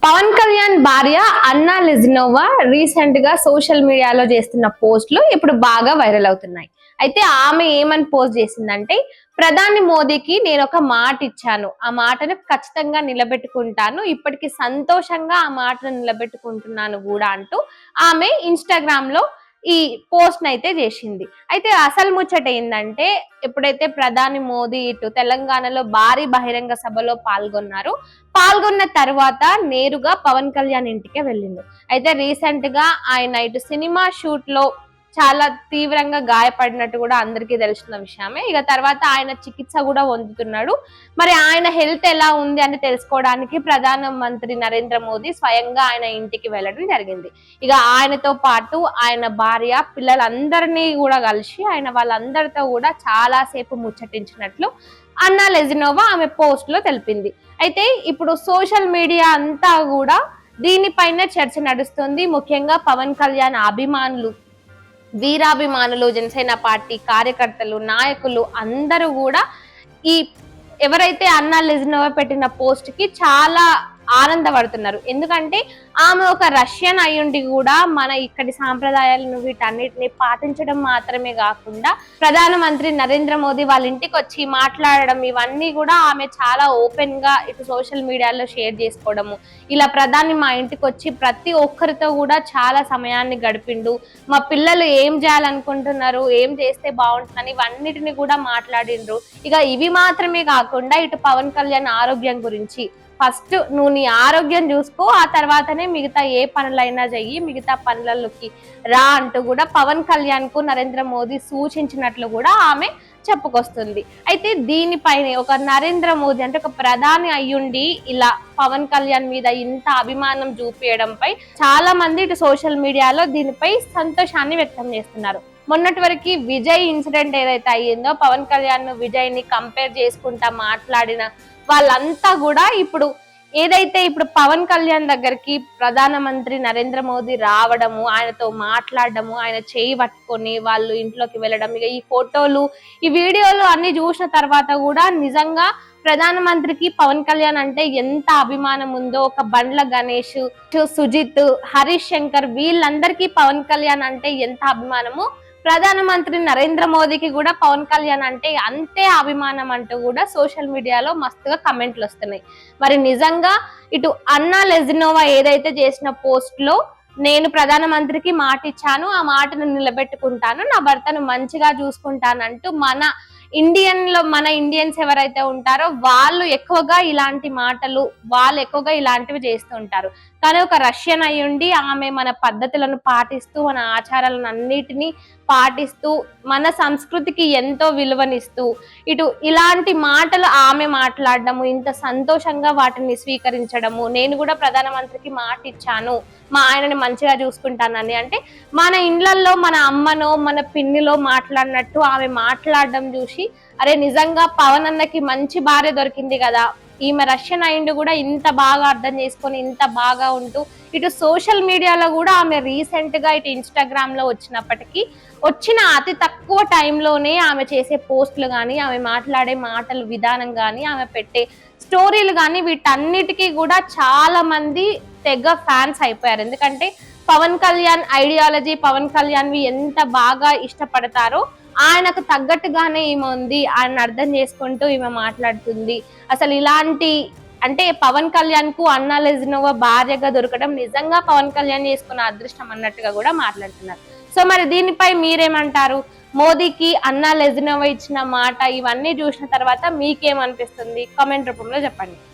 పవన్ కళ్యాణ్ భార్య అన్నా Lezhneva recent గా సోషల్ మీడియాలో చేస్తున్న పోస్టులు ఇప్పుడు బాగా వైరల్ అవుతున్నాయి. అయితే ఆమె ఏమని పోస్ట్ చేసిందంటే, ప్రధాని మోదీకి నేను ఒక మాట ఇచ్చాను, ఆ మాటను ఖచ్చితంగా నిలబెట్టుకుంటాను, ఇప్పటికి సంతోషంగా ఆ మాటను నిలబెట్టుకుంటున్నాను కూడా అంటూ ఆమె ఇన్స్టాగ్రామ్ లో ఈ పోస్ట్ అయితే చేసింది. అయితే అసలు ముచ్చట ఏంటంటే, ఎప్పుడైతే ప్రధాని మోదీ ఇటు తెలంగాణలో భారీ బహిరంగ సభలో పాల్గొన్న తర్వాత నేరుగా పవన్ కళ్యాణ్ ఇంటికే వెళ్ళిండు. అయితే రీసెంట్ గా ఆయన ఇటు సినిమా షూట్ లో చాలా తీవ్రంగా గాయపడినట్టు కూడా అందరికీ తెలిసిన విషయమే. ఇక తర్వాత ఆయన చికిత్స కూడా పొందుతున్నాడు. మరి ఆయన హెల్త్ ఎలా ఉంది అని తెలుసుకోవడానికి ప్రధానమంత్రి నరేంద్ర మోదీ స్వయంగా ఆయన ఇంటికి వెళ్ళడం జరిగింది. ఇక ఆయనతో పాటు ఆయన భార్య, పిల్లలందరినీ కూడా కలిసి ఆయన వాళ్ళందరితో కూడా చాలా సేపు ముచ్చటించినట్లు అన్నా లెజినోవా ఆమె పోస్ట్ లో తెలిపింది. అయితే ఇప్పుడు సోషల్ మీడియా అంతా కూడా దీనిపైన చర్చ నడుస్తుంది. ముఖ్యంగా పవన్ కళ్యాణ్ అభిమానులు, వీరాభిమానులు, జనసేన పార్టీ కార్యకర్తలు, నాయకులు అందరూ కూడా ఈ ఎవరైతే అన్నా లెజినోవా పెట్టిన పోస్ట్ కి చాలా ఆనందపడుతున్నారు. ఎందుకంటే ఆమె ఒక రష్యన్ అయ్యుండి కూడా మన ఇక్కడి సాంప్రదాయాలను వీటన్నిటిని పాటించడం మాత్రమే కాకుండా ప్రధానమంత్రి నరేంద్ర మోదీ వాళ్ళ ఇంటికి వచ్చి మాట్లాడడం, ఇవన్నీ కూడా ఆమె చాలా ఓపెన్ గా ఇటు సోషల్ మీడియాలో షేర్ చేసుకోవడము, ఇలా ప్రధాని మా ఇంటికి వచ్చి ప్రతి ఒక్కరితో కూడా చాలా సమయాన్ని గడిపిండు, మా పిల్లలు ఏం చేయాలనుకుంటున్నారు, ఏం చేస్తే బాగుంటుందని ఇవన్నిటిని కూడా మాట్లాడిండ్రు. ఇక ఇవి మాత్రమే కాకుండా ఇటు పవన్ కళ్యాణ్ ఆరోగ్యం గురించి, ఫస్ట్ నువ్వు నీ ఆరోగ్యం చూసుకో, ఆ తర్వాతనే మిగతా ఏ పనులైనా చెయ్యి, మిగతా పనులలోకి రా అంటూ కూడా పవన్ కళ్యాణ్ కు నరేంద్ర మోదీ సూచించినట్లు కూడా ఆమె చెప్పుకొస్తుంది. అయితే దీనిపైనే ఒక నరేంద్ర మోదీ అంటే ఒక ప్రధాని అయ్యుండి ఇలా పవన్ కళ్యాణ్ మీద ఇంత అభిమానం చూపించడంపై చాలా మంది ఇటు సోషల్ మీడియాలో దీనిపై సంతోషాన్ని వ్యక్తం చేస్తున్నారు. మొన్నటి వరకు విజయ్ ఇన్సిడెంట్ ఏదైతే అయ్యిందో, పవన్ కళ్యాణ్ విజయ్ ని కంపేర్ చేసుకుంటా మాట్లాడిన వాళ్ళంతా కూడా ఇప్పుడు ఏదైతే ఇప్పుడు పవన్ కళ్యాణ్ దగ్గరికి ప్రధానమంత్రి నరేంద్ర మోదీ రావడము, ఆయనతో మాట్లాడడము, ఆయన చేయి పట్టుకొని వాళ్ళు ఇంట్లోకి వెళ్ళడం, ఇక ఈ ఫోటోలు, ఈ వీడియోలు అన్ని చూసిన తర్వాత కూడా నిజంగా ప్రధానమంత్రికి పవన్ కళ్యాణ్ అంటే ఎంత అభిమానం ఉందో, ఒక బండ్ల గణేష్, సుజిత్, హరీష్ శంకర్ వీళ్ళందరికీ పవన్ కళ్యాణ్ అంటే ఎంత అభిమానమో ప్రధానమంత్రి నరేంద్ర మోదీకి కూడా పవన్ కళ్యాణ్ అంటే అంతే అభిమానం అంటూ కూడా సోషల్ మీడియాలో మస్తుగా కమెంట్లు వస్తున్నాయి. మరి నిజంగా ఇటు అన్నా లెజినోవా ఏదైతే చేసిన పోస్ట్ లో, నేను ప్రధానమంత్రికి మాట ఇచ్చాను, ఆ మాటను నిలబెట్టుకుంటాను, నా భర్తను మంచిగా చూసుకుంటానంటూ మన ఇండియన్స్ ఎవరైతే ఉంటారో వాళ్ళు ఎక్కువగా ఇలాంటి మాటలు, వాళ్ళు ఎక్కువగా ఇలాంటివి చేస్తూ ఉంటారు. కానీ ఒక రష్యన్ అయ్యుండి ఆమె మన పద్ధతులను పాటిస్తూ, మన ఆచారాలను అన్నిటినీ పాటిస్తూ, మన సంస్కృతికి ఎంతో విలువనిస్తూ ఇటు ఇలాంటి మాటలు ఆమె మాట్లాడడము, ఇంత సంతోషంగా వాటిని స్వీకరించడము, నేను కూడా ప్రధానమంత్రికి మాట ఇచ్చాను, మా ఆయనని మంచిగా చూసుకుంటానని, అంటే మన ఇండ్లల్లో మన అమ్మనో మన పిన్నిలో మాట్లాడినట్టు ఆమె మాట్లాడడం చూసి, అరే నిజంగా పవన్ అన్నకి మంచి భార్య దొరికింది కదా, ఈమె రష్యన్ అయిండు కూడా ఇంత బాగా అర్థం చేసుకొని ఇంత బాగా ఉంటూ ఇటు సోషల్ మీడియాలో కూడా ఆమె రీసెంట్ గా ఇటు ఇన్స్టాగ్రామ్ లో వచ్చిన అతి తక్కువ టైంలోనే ఆమె చేసే పోస్టులు కానీ, ఆమె మాట్లాడే మాటల విధానం కానీ, ఆమె పెట్టే స్టోరీలు కానీ వీటన్నిటికీ కూడా చాలా మంది తెగ ఫ్యాన్స్ అయిపోయారు. ఎందుకంటే పవన్ కళ్యాణ్ ఐడియాలజీ, పవన్ కళ్యాణ్ ఎంత బాగా ఇష్టపడతారో ఆయనకు తగ్గట్టుగానే ఈమె ఉంది, ఆయన అర్థం చేసుకుంటూ ఈమె మాట్లాడుతుంది. అసలు ఇలాంటి అంటే పవన్ కళ్యాణ్ కు అన్నా లెజినోవా భార్యగా దొరకడం నిజంగా పవన్ కళ్యాణ్ చేసుకున్న అదృష్టం అన్నట్టుగా కూడా మాట్లాడుతున్నారు. సో మరి దీనిపై మీరేమంటారు? మోదీకి అన్నా లెజినోవా ఇచ్చిన మాట ఇవన్నీ చూసిన తర్వాత మీకేమనిపిస్తుంది? కామెంట్ రూపంలో చెప్పండి.